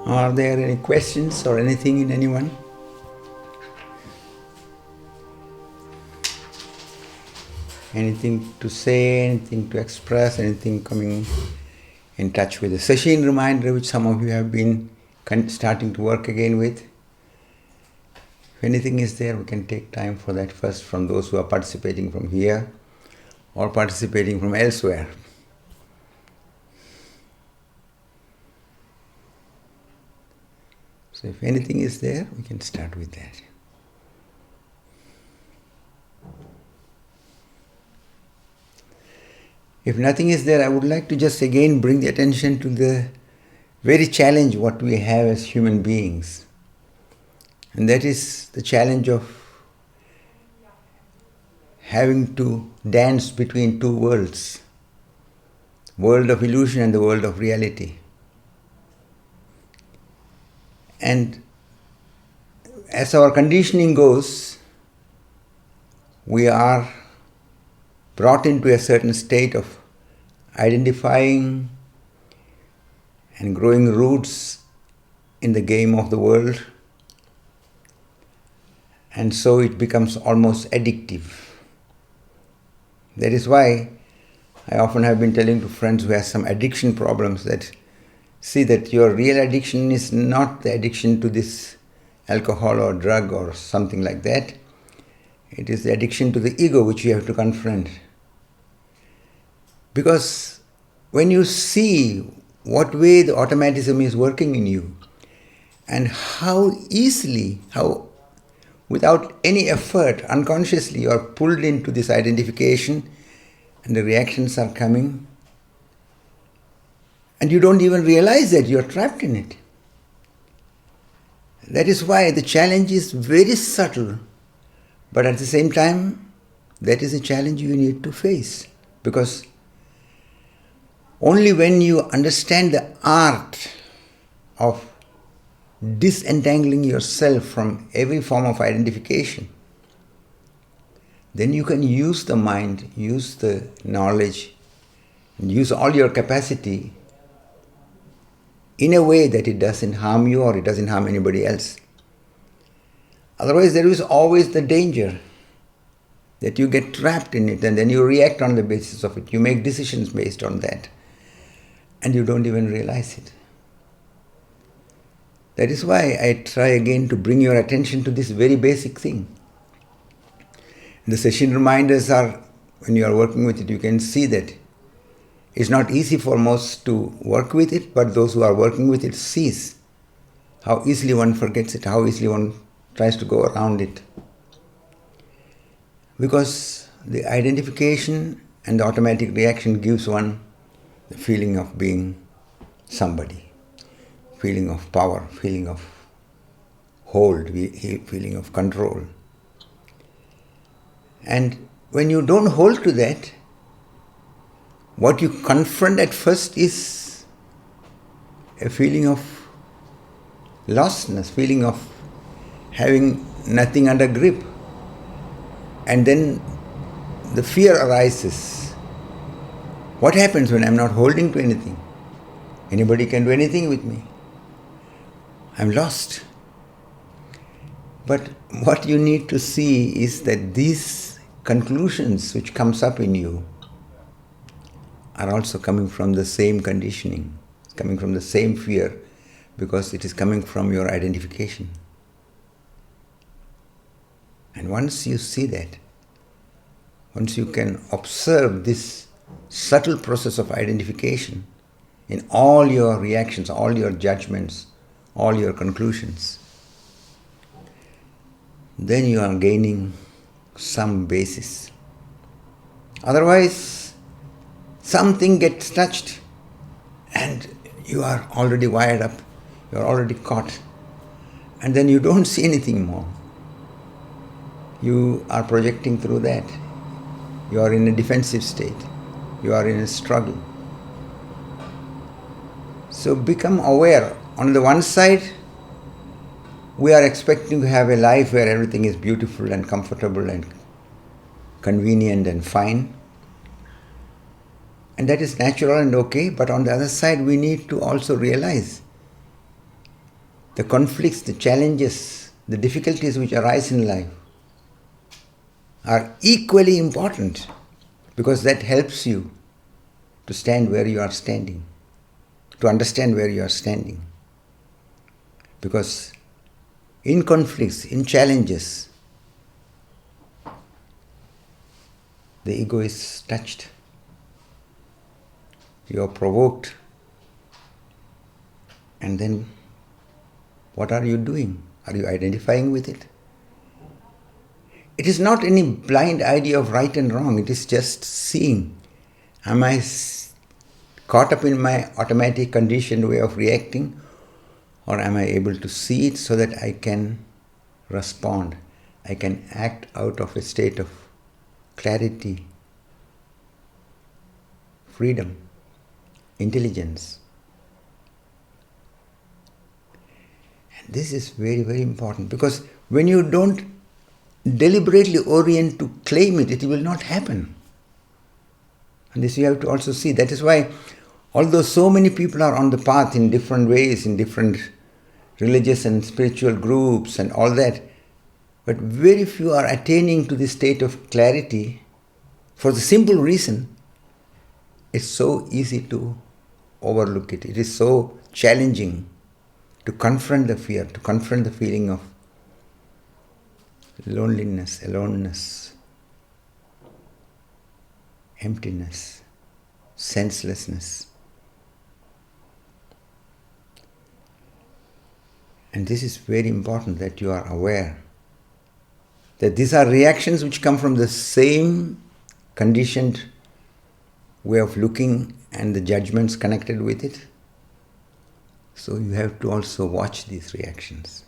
Are there any questions or anything in anyone? Anything to say, anything to express, anything coming in touch with the session reminder which some of you have been starting to work again with? If anything is there, we can take time for that first from those who are participating from here or participating from elsewhere. So if anything is there, we can start with that. If nothing is there, I would like to just again bring the attention to the very challenge what we have as human beings. And that is the challenge of having to dance between two worlds, world of illusion and the world of reality. And as our conditioning goes, we are brought into a certain state of identifying and growing roots in the game of the world. And so it becomes almost addictive. That is why I often have been telling to friends who have some addiction problems that see that your real addiction is not the addiction to this alcohol or drug or something like that. It is the addiction to the ego which you have to confront. Because when you see what way the automatism is working in you and how easily, how without any effort, unconsciously you are pulled into this identification and the reactions are coming, and you don't even realize that you are trapped in it. That is why the challenge is very subtle, but at the same time, that is a challenge you need to face. Because only when you understand the art of disentangling yourself from every form of identification, then you can use the mind, use the knowledge, and use all your capacity in a way that it doesn't harm you or it doesn't harm anybody else. Otherwise, there is always the danger that you get trapped in it and then you react on the basis of it. You make decisions based on that and you don't even realize it. That is why I try again to bring your attention to this very basic thing. The session reminders are, when you are working with it, you can see that it's not easy for most to work with it, but those who are working with it sees how easily one forgets it, how easily one tries to go around it. Because the identification and the automatic reaction gives one the feeling of being somebody, feeling of power, feeling of hold, feeling of control. And when you don't hold to that, what you confront at first is a feeling of lostness, feeling of having nothing under grip. And then the fear arises. What happens when I'm not holding to anything? Anybody can do anything with me. I'm lost. But what you need to see is that these conclusions which comes up in you are also coming from the same conditioning, coming from the same fear, because it is coming from your identification. And once you see that, once you can observe this subtle process of identification in all your reactions, all your judgments, all your conclusions, then you are gaining some basis. Otherwise, something gets touched and you are already wired up, you are already caught, and then you don't see anything more. You are projecting through that. You are in a defensive state. You are in a struggle. So become aware. On the one side, we are expecting to have a life where everything is beautiful and comfortable and convenient and fine. And that is natural and okay, but on the other side, we need to also realize the conflicts, the challenges, the difficulties which arise in life are equally important, because that helps you to stand where you are standing, to understand where you are standing. Because in conflicts, in challenges, the ego is touched. You are provoked. And then what are you doing? Are you identifying with it? It is not any blind idea of right and wrong. It is just seeing. Am I caught up in my automatic conditioned way of reacting, or am I able to see it so that I can respond? I can act out of a state of clarity, freedom, intelligence. And this is very, very important, because when you don't deliberately orient to claim it, it will not happen. And this you have to also see. That is why, although so many people are on the path in different ways, in different religious and spiritual groups and all that, but very few are attaining to this state of clarity, for the simple reason it's so easy to overlook it. It is so challenging to confront the fear, to confront the feeling of loneliness, aloneness, emptiness, senselessness. And this is very important, that you are aware that these are reactions which come from the same conditioned way of looking and the judgments connected with it. So you have to also watch these reactions.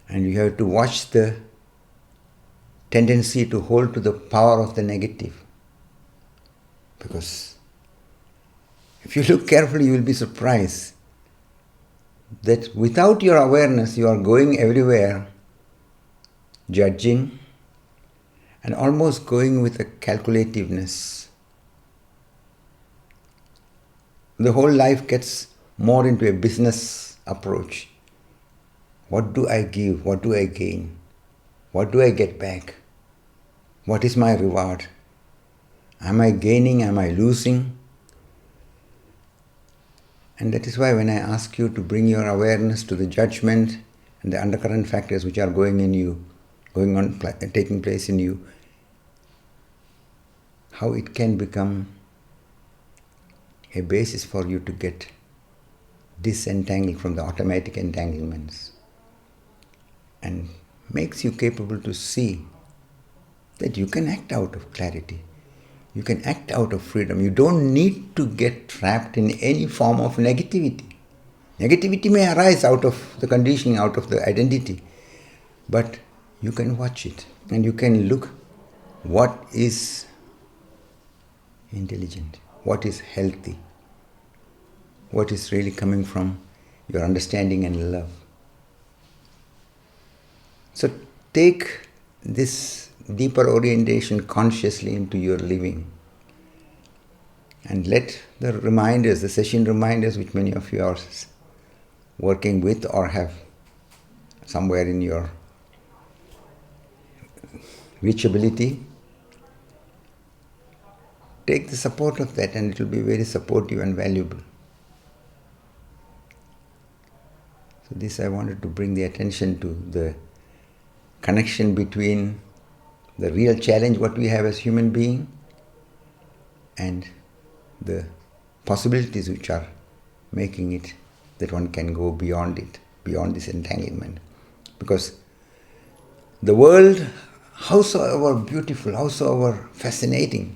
And you have to watch the tendency to hold to the power of the negative. Because if you look carefully, you will be surprised that without your awareness, you are going everywhere, judging, and almost going with a calculativeness. The whole life gets more into a business approach. What do I give? What do I gain? What do I get back? What is my reward? Am I gaining? Am I losing? And that is why when I ask you to bring your awareness to the judgment and the undercurrent factors which are going in you, taking place in you, how it can become a basis for you to get disentangled from the automatic entanglements, and makes you capable to see that you can act out of clarity. You can act out of freedom. You don't need to get trapped in any form of negativity. Negativity may arise out of the conditioning, out of the identity, but you can watch it and you can look what is intelligent, what is healthy, what is really coming from your understanding and love. So take this deeper orientation consciously into your living, and let the reminders, the session reminders which many of you are working with or have somewhere in your reachability, take the support of that, and it will be very supportive and valuable. So this I wanted to bring the attention to, the connection between the real challenge what we have as human being and the possibilities which are making it that one can go beyond it, beyond this entanglement. Because the world, howsoever beautiful, howsoever fascinating,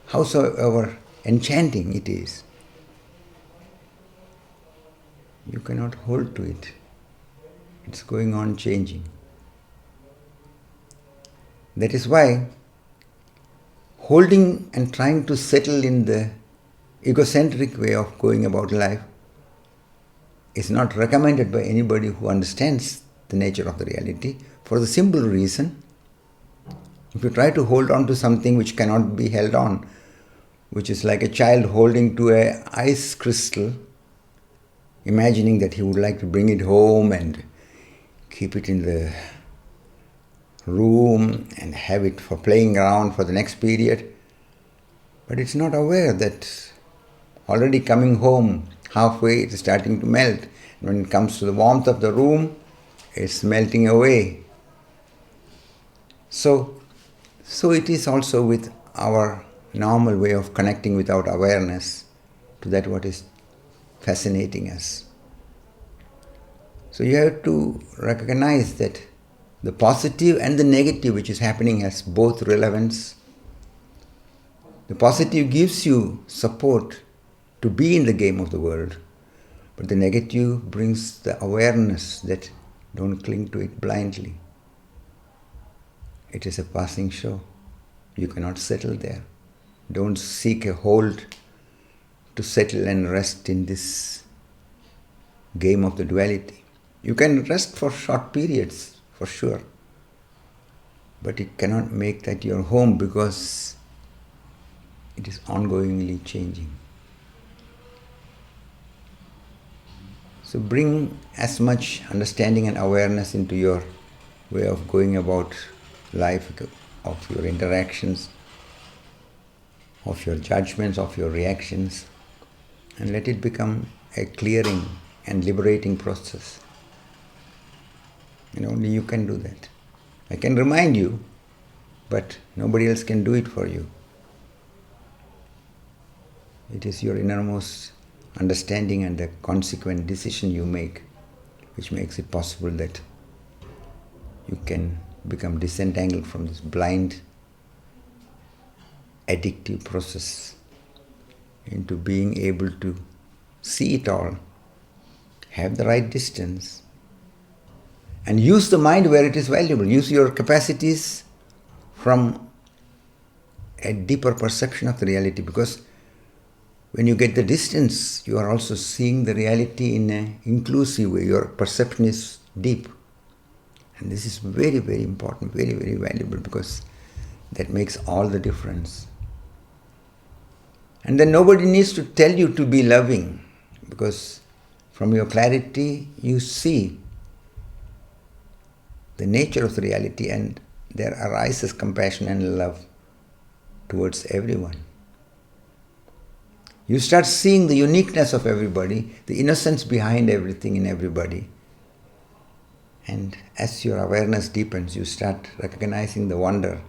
howsoever enchanting it is, you cannot hold to it. It's going on changing. That is why holding and trying to settle in the egocentric way of going about life is not recommended by anybody who understands the nature of the reality, for the simple reason, if you try to hold on to something which cannot be held on, which is like a child holding to an ice crystal, imagining that he would like to bring it home and keep it in the room and have it for playing around for the next period. But it's not aware that already coming home, halfway it is starting to melt. And when it comes to the warmth of the room, it's melting away. So it is also with our normal way of connecting without awareness to that what is fascinating us. So you have to recognize that the positive and the negative which is happening has both relevance. The positive gives you support to be in the game of the world, but the negative brings the awareness that don't cling to it blindly. It is a passing show. You cannot settle there. Don't seek a hold to settle and rest in this game of the duality. You can rest for short periods, for sure, but it cannot make that your home because it is ongoingly changing. So bring as much understanding and awareness into your way of going about life, of your interactions, of your judgments, of your reactions, and let it become a clearing and liberating process. And only you can do that. I can remind you, but nobody else can do it for you. It is your innermost understanding and the consequent decision you make which makes it possible that you can become disentangled from this blind, addictive process into being able to see it all, have the right distance, and use the mind where it is valuable. Use your capacities from a deeper perception of the reality, because when you get the distance, you are also seeing the reality in an inclusive way. Your perception is deep. And this is very, very important, very, very valuable, because that makes all the difference. And then nobody needs to tell you to be loving, because from your clarity you see the nature of the reality, and there arises compassion and love towards everyone. You start seeing the uniqueness of everybody, the innocence behind everything in everybody. And as your awareness deepens, you start recognizing the wonder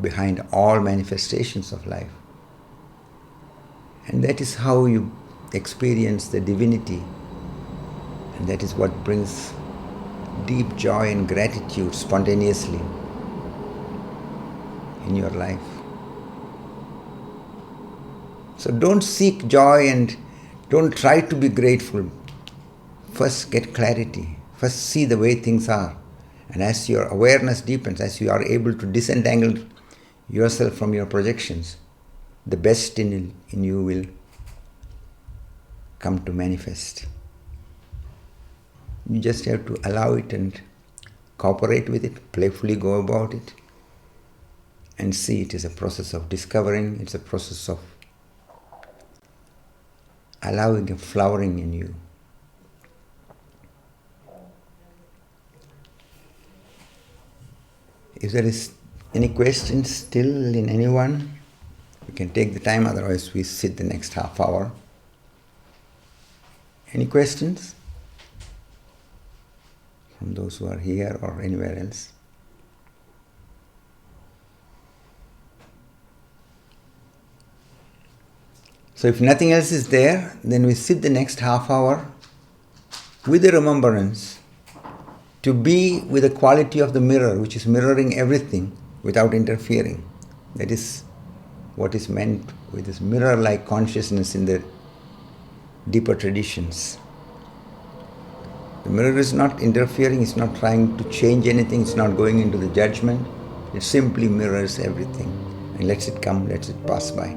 behind all manifestations of life. And that is how you experience the divinity. And that is what brings deep joy and gratitude spontaneously in your life. So don't seek joy and don't try to be grateful. First get clarity. First see the way things are. And as your awareness deepens, as you are able to disentangle yourself from your projections, the best in you will come to manifest. You just have to allow it and cooperate with it, playfully go about it, and see it is a process of discovering, it's a process of allowing a flowering in you. If there is any questions still in anyone, we can take the time, otherwise we sit the next half hour. Any questions from those who are here or anywhere else? So if nothing else is there, then we sit the next half hour with the remembrance to be with the quality of the mirror, which is mirroring everything without interfering. That is what is meant with this mirror-like consciousness in the deeper traditions. The mirror is not interfering, it's not trying to change anything, it's not going into the judgment. It simply mirrors everything and lets it come, lets it pass by.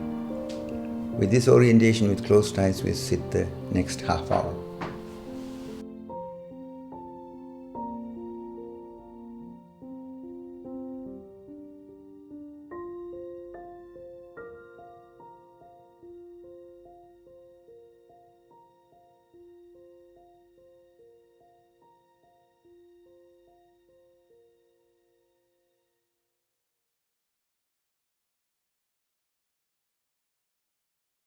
With this orientation, with closed eyes, we sit the next half hour.